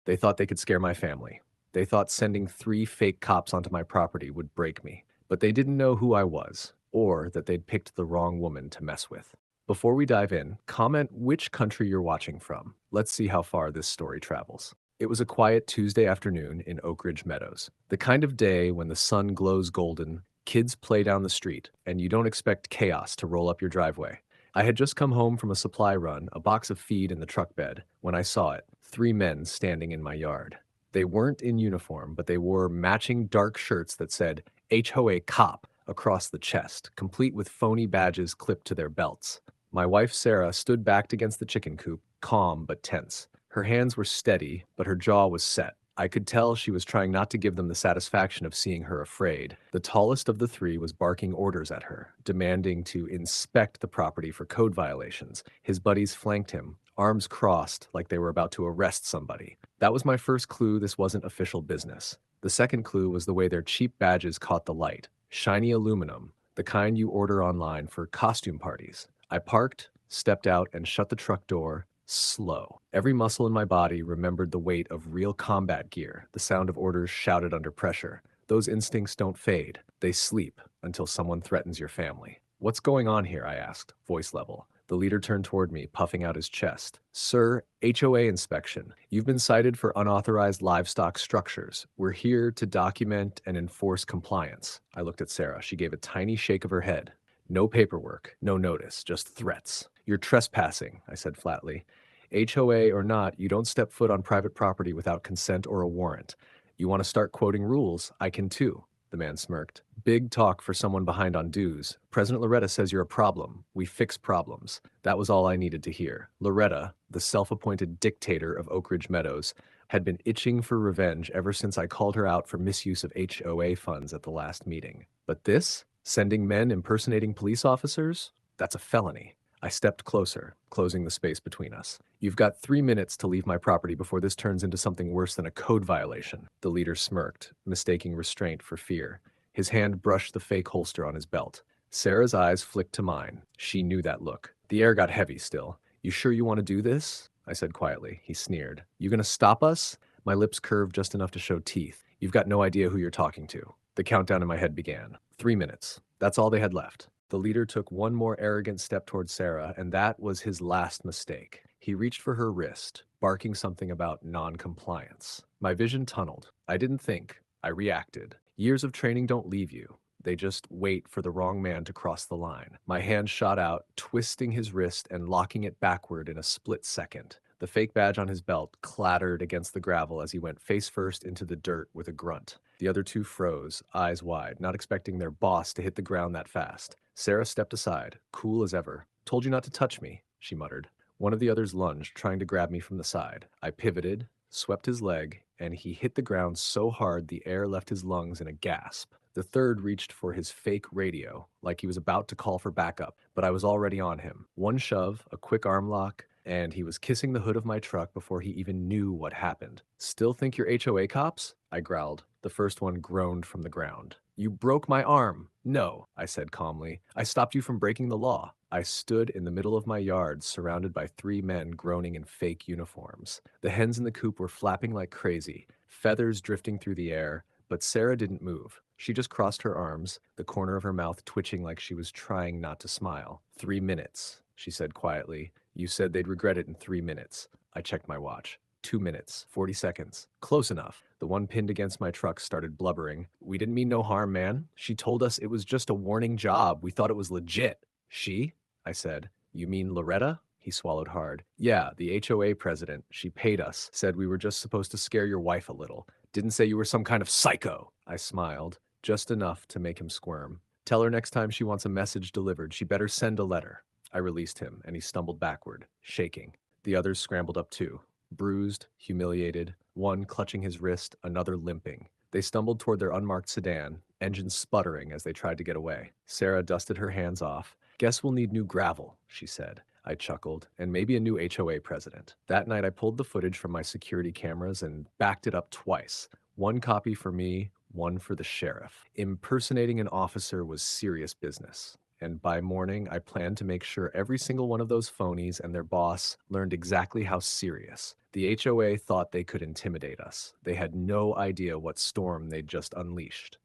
They thought they could scare my family. They thought sending 3 fake cops onto my property would break me. But they didn't know who I was, or that they'd picked the wrong woman to mess with. Before we dive in, comment which country you're watching from. Let's see how far this story travels. It was a quiet Tuesday afternoon in Oak Ridge Meadows. The kind of day when the sun glows golden, kids play down the street, and you don't expect chaos to roll up your driveway. I had just come home from a supply run, a box of feed in the truck bed, when I saw it, 3 men standing in my yard. They weren't in uniform, but they wore matching dark shirts that said HOA Cop across the chest, complete with phony badges clipped to their belts. My wife Sarah stood backed against the chicken coop, calm but tense. Her hands were steady, but her jaw was set. I could tell she was trying not to give them the satisfaction of seeing her afraid. The tallest of the 3 was barking orders at her, demanding to inspect the property for code violations. His buddies flanked him, arms crossed like they were about to arrest somebody. That was my first clue this wasn't official business. The second clue was the way their cheap badges caught the light. Shiny aluminum, the kind you order online for costume parties. I parked, stepped out, and shut the truck door. Slow. Every muscle in my body remembered the weight of real combat gear, the sound of orders shouted under pressure. Those instincts don't fade. They sleep until someone threatens your family. What's going on here? I asked, voice level. The leader turned toward me, puffing out his chest. Sir, HOA inspection. You've been cited for unauthorized livestock structures. We're here to document and enforce compliance. I looked at Sarah. She gave a tiny shake of her head. No paperwork, no notice, just threats. You're trespassing, I said flatly. HOA or not, you don't step foot on private property without consent or a warrant. You want to start quoting rules? I can too, the man smirked. Big talk for someone behind on dues. President Loretta says you're a problem. We fix problems. That was all I needed to hear. Loretta, the self-appointed dictator of Oak Ridge Meadows, had been itching for revenge ever since I called her out for misuse of HOA funds at the last meeting. But this? Sending men impersonating police officers? That's a felony. I stepped closer, closing the space between us. You've got 3 minutes to leave my property before this turns into something worse than a code violation. The leader smirked, mistaking restraint for fear. His hand brushed the fake holster on his belt. Sarah's eyes flicked to mine. She knew that look. The air got heavy still. You sure you want to do this? I said quietly. He sneered. You gonna stop us? My lips curved just enough to show teeth. You've got no idea who you're talking to. The countdown in my head began. 3 minutes. That's all they had left. The leader took one more arrogant step toward Sarah, and that was his last mistake. He reached for her wrist, barking something about non-compliance. My vision tunneled. I didn't think. I reacted. Years of training don't leave you. They just wait for the wrong man to cross the line. My hand shot out, twisting his wrist and locking it backward in a split second. The fake badge on his belt clattered against the gravel as he went face first into the dirt with a grunt. The other 2 froze, eyes wide, not expecting their boss to hit the ground that fast. Sarah stepped aside, cool as ever. Told you not to touch me, she muttered. One of the others lunged, trying to grab me from the side. I pivoted, swept his leg, and he hit the ground so hard the air left his lungs in a gasp. The third reached for his fake radio, like he was about to call for backup, but I was already on him. One shove, a quick arm lock, and he was kissing the hood of my truck before he even knew what happened. Still think you're HOA cops? I growled. The first one groaned from the ground. You broke my arm. No, I said calmly. I stopped you from breaking the law. I stood in the middle of my yard, surrounded by 3 men groaning in fake uniforms. The hens in the coop were flapping like crazy, feathers drifting through the air, but Sarah didn't move. She just crossed her arms, the corner of her mouth twitching like she was trying not to smile. 3 minutes, she said quietly. You said they'd regret it in 3 minutes. I checked my watch. 2 minutes, 40 seconds. Close enough. The one pinned against my truck started blubbering. We didn't mean no harm, man. She told us it was just a warning job. We thought it was legit. She? I said. You mean Loretta? He swallowed hard. Yeah, the HOA president. She paid us. Said we were just supposed to scare your wife a little. Didn't say you were some kind of psycho. I smiled, just enough to make him squirm. Tell her next time she wants a message delivered, she better send a letter. I released him, and he stumbled backward, shaking. The others scrambled up too, bruised, humiliated, one clutching his wrist, another limping. They stumbled toward their unmarked sedan, engine sputtering as they tried to get away. Sarah dusted her hands off. Guess we'll need new gravel, she said. I chuckled, and maybe a new HOA president. That night I pulled the footage from my security cameras and backed it up twice. One copy for me, one for the sheriff. Impersonating an officer was serious business. and by morning, I planned to make sure every single one of those phonies and their boss learned exactly how serious. The HOA thought they could intimidate us. They had no idea what storm they'd just unleashed.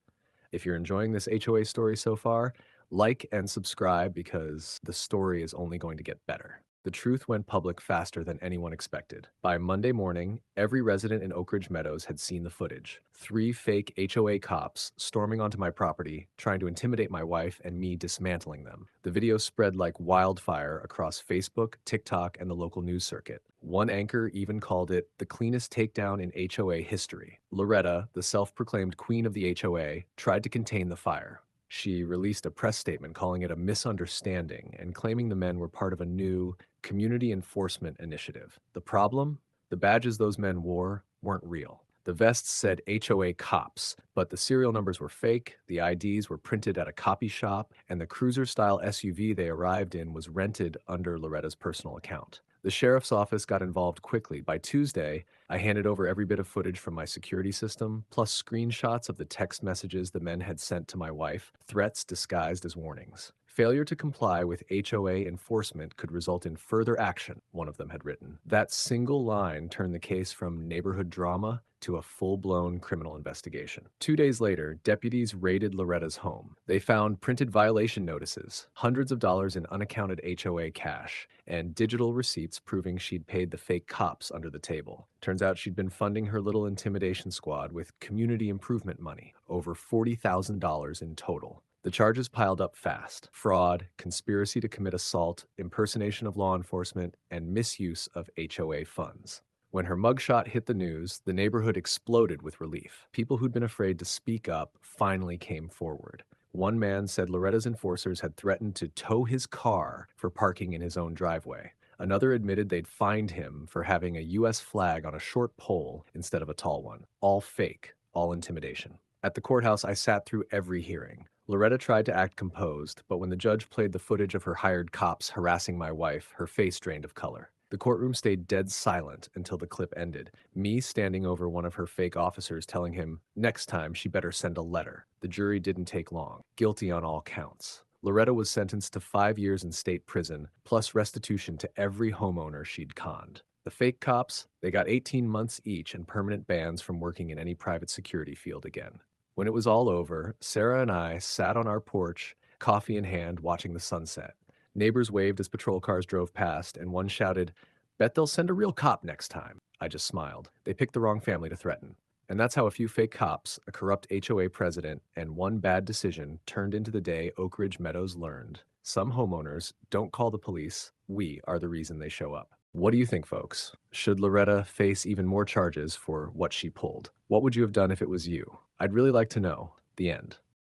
If you're enjoying this HOA story so far, like and subscribe because the story is only going to get better. The truth went public faster than anyone expected. By Monday morning, every resident in Oak Ridge Meadows had seen the footage. 3 fake HOA cops storming onto my property, trying to intimidate my wife and me dismantling them. The video spread like wildfire across Facebook, TikTok, and the local news circuit. One anchor even called it the cleanest takedown in HOA history. Loretta, the self-proclaimed queen of the HOA, tried to contain the fire. She released a press statement calling it a misunderstanding and claiming the men were part of a new community enforcement initiative. The problem? The badges those men wore weren't real. The vests said HOA cops, but the serial numbers were fake, the IDs were printed at a copy shop, and the cruiser-style SUV they arrived in was rented under Loretta's personal account. The sheriff's office got involved quickly. By Tuesday, I handed over every bit of footage from my security system, plus screenshots of the text messages the men had sent to my wife, threats disguised as warnings. Failure to comply with HOA enforcement could result in further action, one of them had written. That single line turned the case from neighborhood drama to a full-blown criminal investigation. 2 days later, deputies raided Loretta's home. They found printed violation notices, hundreds of dollars in unaccounted HOA cash, and digital receipts proving she'd paid the fake cops under the table. Turns out she'd been funding her little intimidation squad with community improvement money, over $40,000 in total. The charges piled up fast: fraud, conspiracy to commit assault, impersonation of law enforcement, and misuse of HOA funds. When her mugshot hit the news, the neighborhood exploded with relief. People who'd been afraid to speak up finally came forward. One man said Loretta's enforcers had threatened to tow his car for parking in his own driveway. Another admitted they'd fined him for having a U.S. flag on a short pole instead of a tall one. All fake, all intimidation. At the courthouse, I sat through every hearing. Loretta tried to act composed, but when the judge played the footage of her hired cops harassing my wife, her face drained of color. The courtroom stayed dead silent until the clip ended, me standing over one of her fake officers telling him next time she better send a letter. The jury didn't take long. Guilty on all counts. Loretta was sentenced to 5 years in state prison, plus restitution to every homeowner she'd conned. The fake cops, they got 18 months each and permanent bans from working in any private security field again. When it was all over, Sarah and I sat on our porch, coffee in hand, watching the sunset. Neighbors waved as patrol cars drove past, and one shouted, "Bet they'll send a real cop next time." I just smiled. They picked the wrong family to threaten. And that's how a few fake cops, a corrupt HOA president, and one bad decision turned into the day Oak Ridge Meadows learned. Some homeowners don't call the police. We are the reason they show up. What do you think, folks? Should Loretta face even more charges for what she pulled? What would you have done if it was you? I'd really like to know. The end.